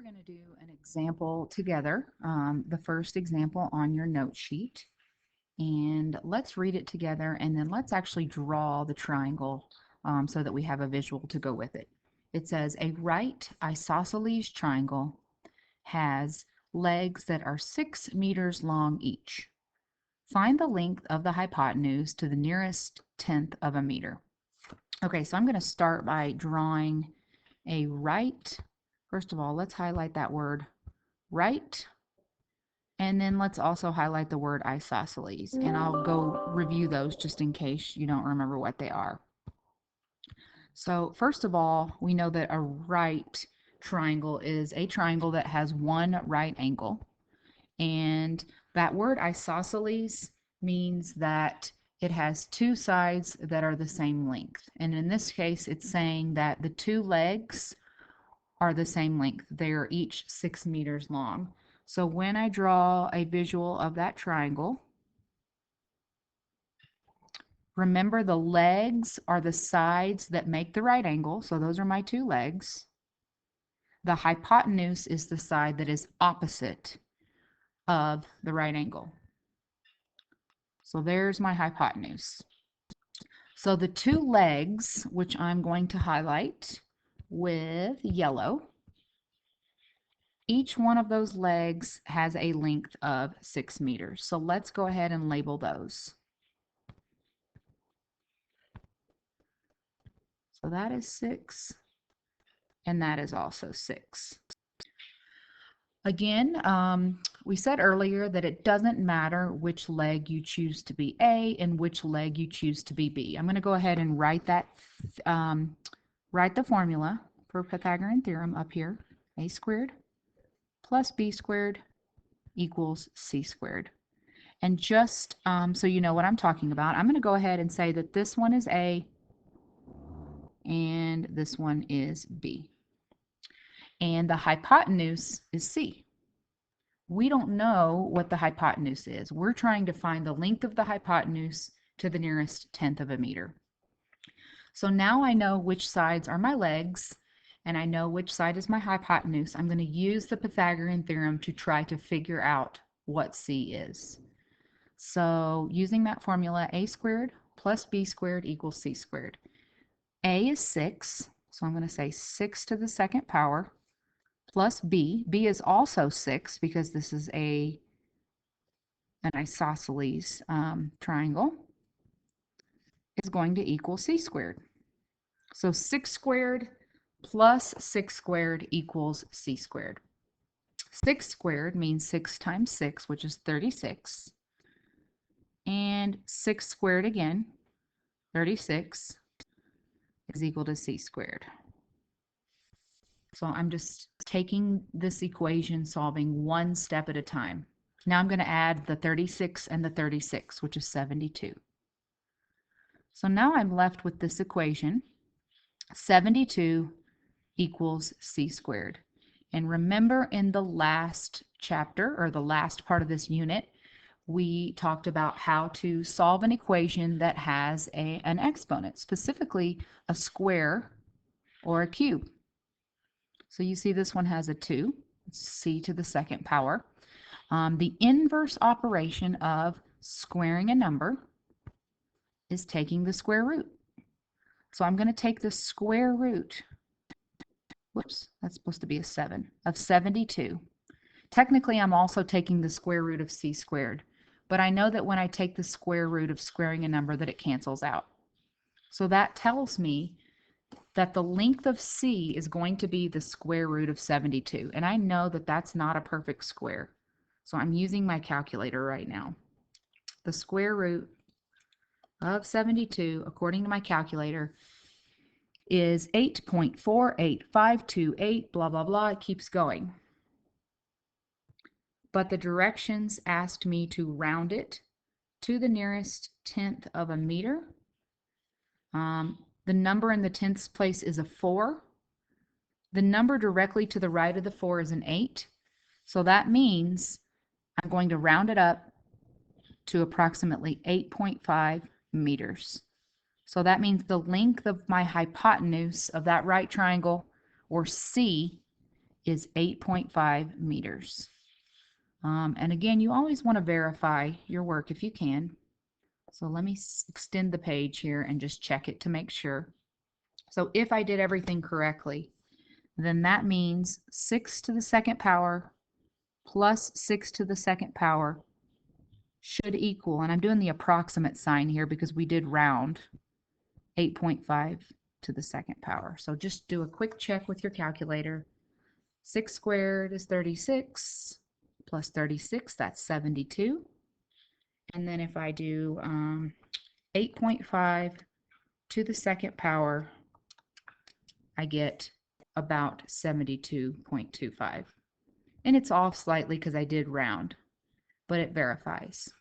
going to do an example together, the first example on your note sheet. And let's read it together, and then let's actually draw the triangle so that we have a visual to go with it. It says a right isosceles triangle has legs that are 6 meters long each. Find the length of the hypotenuse to the nearest tenth of a meter. Okay, so I'm going to start by drawing a right. First of all, let's highlight that word right. And then let's also highlight the word isosceles. And I'll go review those just in case you don't remember what they are. So first of all, we know that a right triangle is a triangle that has one right angle. And that word isosceles means that it has two sides that are the same length. And in this case, it's saying that the two legs are the same length. They are each 6 meters long. So when I draw a visual of that triangle, remember the legs are the sides that make the right angle. So those are my two legs. The hypotenuse is the side that is opposite of the right angle. So there's my hypotenuse. So the two legs, which I'm going to highlight with yellow, each one of those legs has a length of 6 meters. So let's go ahead and label those. So that is 6, and that is also 6. Again, we said earlier that it doesn't matter which leg you choose to be A and which leg you choose to be B. I'm going to go ahead and write that, write the formula for Pythagorean theorem up here. A squared plus B squared equals C squared. And just so you know what I'm talking about, I'm going to go ahead and say that this one is A and this one is B. And the hypotenuse is C. We don't know what the hypotenuse is. We're trying to find the length of the hypotenuse to the nearest tenth of a meter. So now I know which sides are my legs, and I know which side is my hypotenuse. I'm going to use the Pythagorean theorem to try to figure out what C is. So using that formula, A squared plus B squared equals C squared. A is 6, so I'm going to say 6 to the second power, plus B. B is also 6 because this is an isosceles triangle, is going to equal C squared. So 6 squared plus 6 squared equals C squared. 6 squared means 6 times 6, which is 36. And 6 squared again, 36, is equal to C squared. So I'm just taking this equation, solving one step at a time. Now I'm going to add the 36 and the 36, which is 72. So now I'm left with this equation, 72 equals C squared. And remember in the last chapter, or the last part of this unit, we talked about how to solve an equation that has an exponent, specifically a square or a cube. So you see this one has a 2, C to the second power. The inverse operation of squaring a number is taking the square root. So I'm going to take the square root, whoops, that's supposed to be a 7, of 72. Technically, I'm also taking the square root of C squared, but I know that when I take the square root of squaring a number that it cancels out. So that tells me that the length of C is going to be the square root of 72. And I know that that's not a perfect square. So I'm using my calculator right now. The square root of 72, according to my calculator, is 8.48528, blah, blah, blah. It keeps going. But the directions asked me to round it to the nearest tenth of a meter. The number in the tenths place is a 4. The number directly to the right of the 4 is an 8. So that means I'm going to round it up to approximately 8.5 meters. So that means the length of my hypotenuse of that right triangle, or C, is 8.5 meters. And again, you always want to verify your work if you can. So let me extend the page here and just check it to make sure. So if I did everything correctly, then that means 6 to the second power plus 6 to the second power should equal, and I'm doing the approximate sign here because we did round, 8.5 to the second power. So just do a quick check with your calculator. 6 squared is 36, plus 36, that's 72. And then if I do 8.5 to the second power, I get about 72.25. And it's off slightly because I did round, but it verifies.